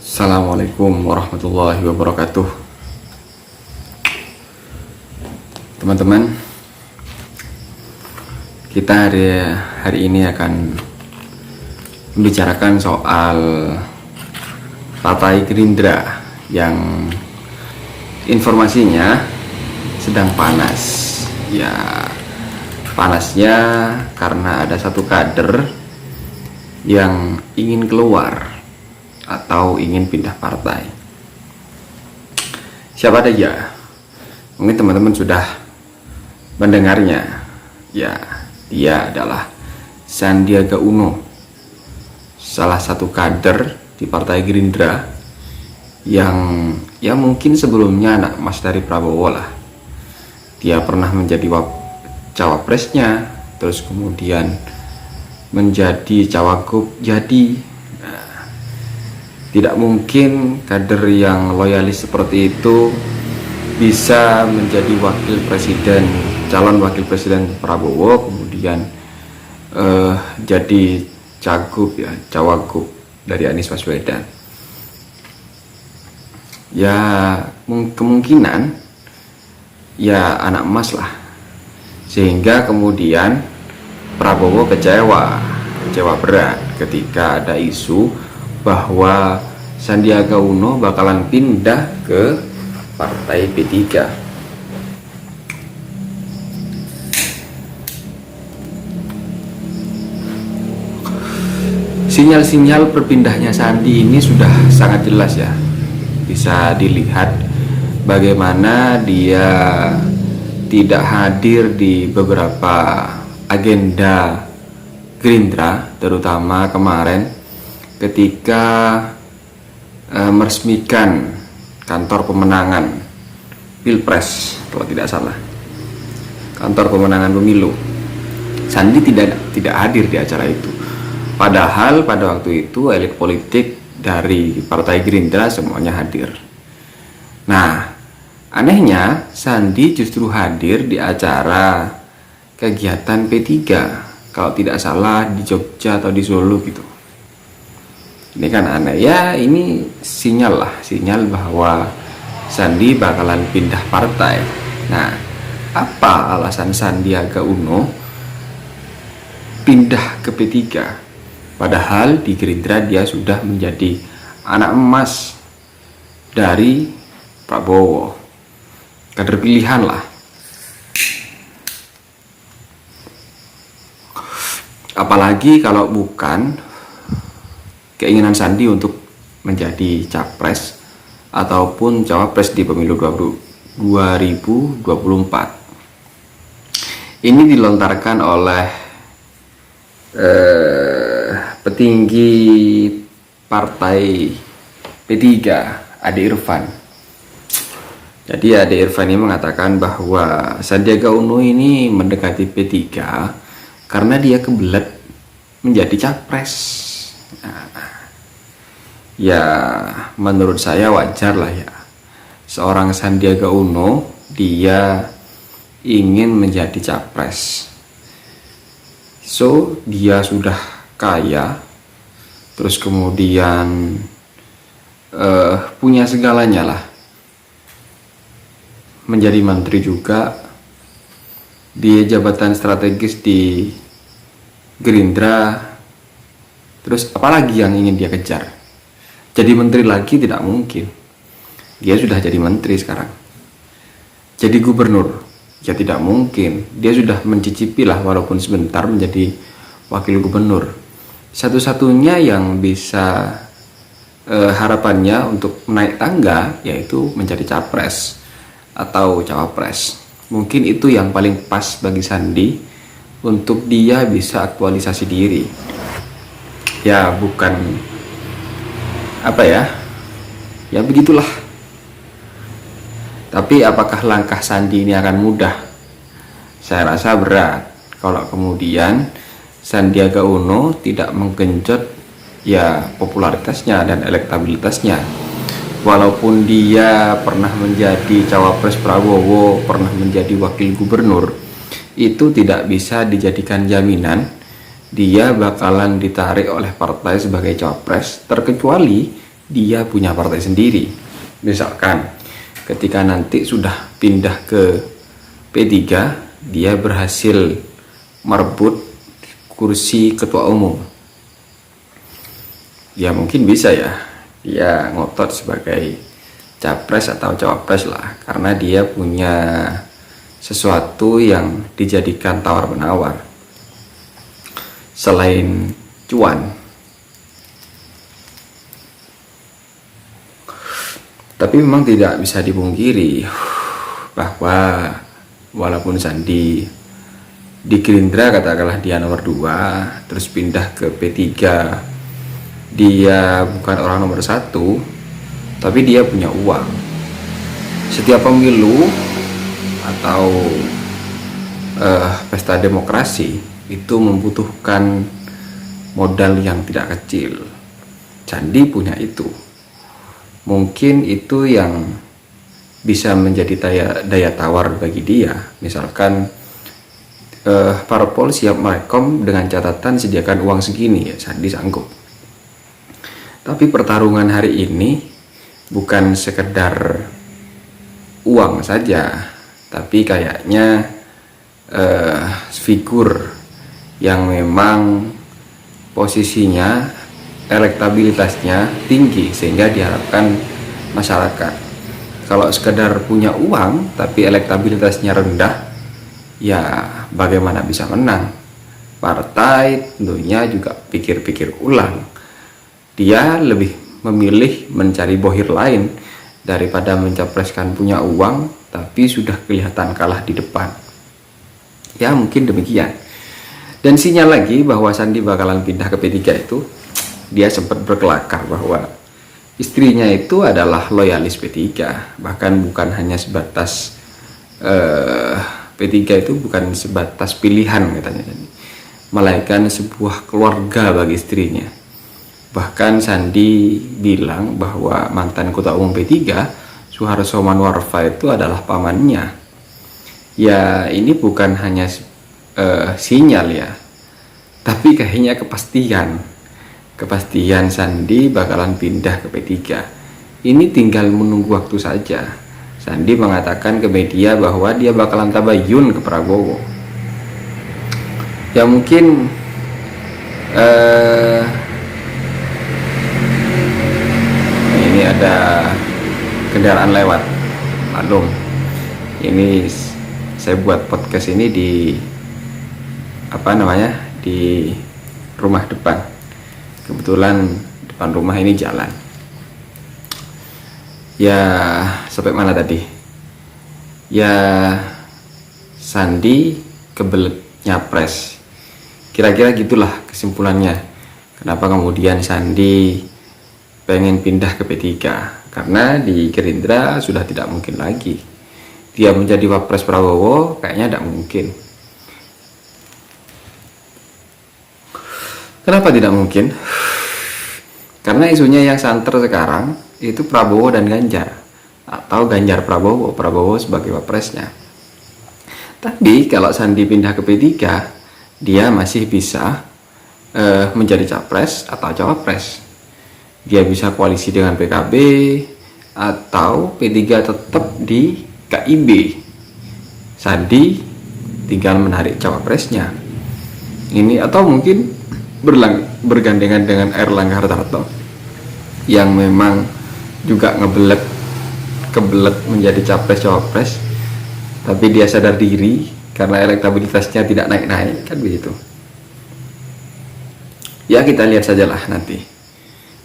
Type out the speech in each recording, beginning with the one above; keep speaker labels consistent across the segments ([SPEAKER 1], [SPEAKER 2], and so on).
[SPEAKER 1] Assalamualaikum warahmatullahi wabarakatuh. Teman-teman, kita hari ini akan membicarakan soal Partai Gerindra yang informasinya sedang panas. Ya, panasnya karena ada satu kader yang ingin keluar atau ingin pindah partai. Siapa saja? Mungkin teman-teman sudah mendengarnya. Ya, dia adalah Sandiaga Uno, salah satu kader di Partai Gerindra yang mungkin sebelumnya anak emas dari Prabowo lah. Dia pernah menjadi cawapresnya, terus kemudian menjadi cawagup jadi. Tidak mungkin kader yang loyalis seperti itu bisa menjadi calon wakil presiden Prabowo, kemudian jadi cawagup dari Anies Baswedan. Ya, kemungkinan ya anak emas lah, sehingga kemudian Prabowo kecewa berat ketika ada isu bahwa Sandiaga Uno bakalan pindah ke Partai P3. Sinyal-sinyal berpindahnya Sandi ini sudah sangat jelas ya. Bisa dilihat bagaimana dia tidak hadir di beberapa agenda Gerindra, terutama kemarin ketika meresmikan kantor pemenangan Pilpres, kalau tidak salah, kantor pemenangan pemilu. Sandi tidak hadir di acara itu. Padahal pada waktu itu elit politik dari Partai Gerindra semuanya hadir. Nah, anehnya Sandi justru hadir di acara kegiatan P3, kalau tidak salah di Jogja atau di Solo gitu. Ini kan aneh ya, ini sinyal bahwa Sandi bakalan pindah partai. Nah, apa alasan Sandiaga Uno pindah ke P3? Padahal di Gerindra dia sudah menjadi anak emas dari Prabowo, kader pilihan lah. Apalagi kalau bukan keinginan Sandi untuk menjadi capres ataupun cawapres di pemilu 2024. Ini dilontarkan oleh petinggi Partai P3, Ade Irfan. Jadi Ade Irfan ini mengatakan bahwa Sandiaga Uno ini mendekati P3 karena dia kebelet menjadi capres. Ya, menurut saya wajar lah ya. Seorang Sandiaga Uno dia ingin menjadi capres. So, dia sudah kaya, terus kemudian punya segalanya lah. Menjadi menteri juga, dia jabatan strategis di Gerindra. Terus apalagi yang ingin dia kejar? Jadi menteri lagi tidak mungkin. Dia sudah jadi menteri sekarang. Jadi gubernur, ya tidak mungkin. Dia sudah mencicipi lah walaupun sebentar menjadi wakil gubernur. Satu-satunya yang bisa harapannya untuk naik tangga yaitu menjadi capres atau cawapres. Mungkin itu yang paling pas bagi Sandi untuk dia bisa aktualisasi diri. Ya bukan ya begitulah. Tapi apakah langkah Sandi ini akan mudah? Saya rasa berat kalau kemudian Sandiaga Uno tidak menggenjot ya popularitasnya dan elektabilitasnya. Walaupun dia pernah menjadi cawapres Prabowo, pernah menjadi wakil gubernur, itu tidak bisa dijadikan jaminan dia bakalan ditarik oleh partai sebagai cawapres, terkecuali dia punya partai sendiri. Misalkan ketika nanti sudah pindah ke P3, dia berhasil merebut kursi ketua umum. Ya mungkin bisa ya, dia ngotot sebagai capres atau cawapres lah, karena dia punya sesuatu yang dijadikan tawar-menawar selain cuan. Tapi memang tidak bisa dipungkiri bahwa walaupun Sandi di Gerindra katakanlah dia nomor 2, terus pindah ke P3, dia bukan orang nomor 1, tapi dia punya uang. Setiap pemilu atau pesta demokrasi itu membutuhkan modal yang tidak kecil. Sandi punya itu. Mungkin itu yang bisa menjadi daya tawar bagi dia. Misalkan parpol siap merekom dengan catatan sediakan uang segini, ya Sandi sanggup. Tapi pertarungan hari ini bukan sekedar uang saja, tapi kayaknya figur yang memang posisinya, elektabilitasnya tinggi sehingga diharapkan masyarakat. Kalau sekedar punya uang tapi elektabilitasnya rendah, ya bagaimana bisa menang? Partai tentunya juga pikir-pikir ulang. Dia lebih memilih mencari bohir lain daripada mencapreskan punya uang tapi sudah kelihatan kalah di depan. Ya mungkin demikian. Dan sinyal lagi bahwa Sandi bakalan pindah ke P3 itu, dia sempat berkelakar bahwa istrinya itu adalah loyalis P3, bahkan bukan hanya sebatas P3 itu bukan sebatas pilihan katanya, melainkan sebuah keluarga bagi istrinya. Bahkan Sandi bilang bahwa mantan Ketua Umum P3 Suharso Manoarfa itu adalah pamannya. Ya ini bukan hanya sinyal ya, tapi kayaknya kepastian Sandi bakalan pindah ke P3. Ini tinggal menunggu waktu saja. Sandi mengatakan ke media bahwa dia bakalan tabayun ke Prabowo. Ya mungkin ini ada kendaraan lewat, maklum. Ini saya buat podcast ini di di rumah depan. Kebetulan depan rumah ini jalan. Ya sampai mana tadi? Ya Sandi kebelet nyapres. Kira-kira gitulah kesimpulannya. Kenapa kemudian Sandi pengen pindah ke P3? Karena di Gerindra sudah tidak mungkin lagi. Dia menjadi wapres Prabowo kayaknya tidak mungkin. Kenapa tidak mungkin? Karena isunya yang santer sekarang itu Prabowo dan Ganjar, atau Ganjar Prabowo, Prabowo sebagai wapresnya. Tapi kalau Sandi pindah ke P3, dia masih bisa menjadi capres atau cawapres. Dia bisa koalisi dengan PKB atau P3 tetap di KIB. Sandi tinggal menarik cawapresnya. Ini atau mungkin bergandengan dengan Erlangga Hartarto yang memang juga kebelet menjadi capres cawapres, tapi dia sadar diri karena elektabilitasnya tidak naik-naik, kan begitu. Ya kita lihat sajalah nanti.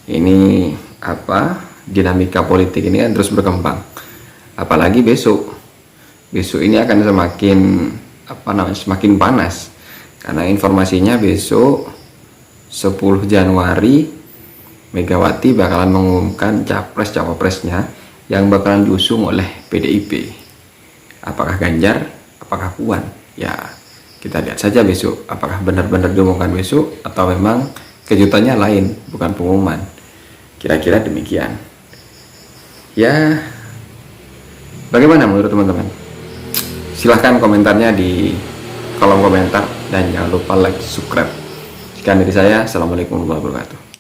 [SPEAKER 1] Ini dinamika politik ini kan terus berkembang. Apalagi besok ini akan semakin panas karena informasinya besok 10 Januari Megawati bakalan mengumumkan capres cawapresnya yang bakalan diusung oleh PDIP. Apakah Ganjar, apakah Puan? Ya kita lihat saja besok apakah benar-benar diumumkan besok atau memang kejutannya lain, bukan pengumuman. Kira-kira demikian. Ya bagaimana menurut teman-teman? Silahkan komentarnya di kolom komentar dan jangan lupa like, subscribe. Sekian dari saya. Assalamualaikum warahmatullahi wabarakatuh.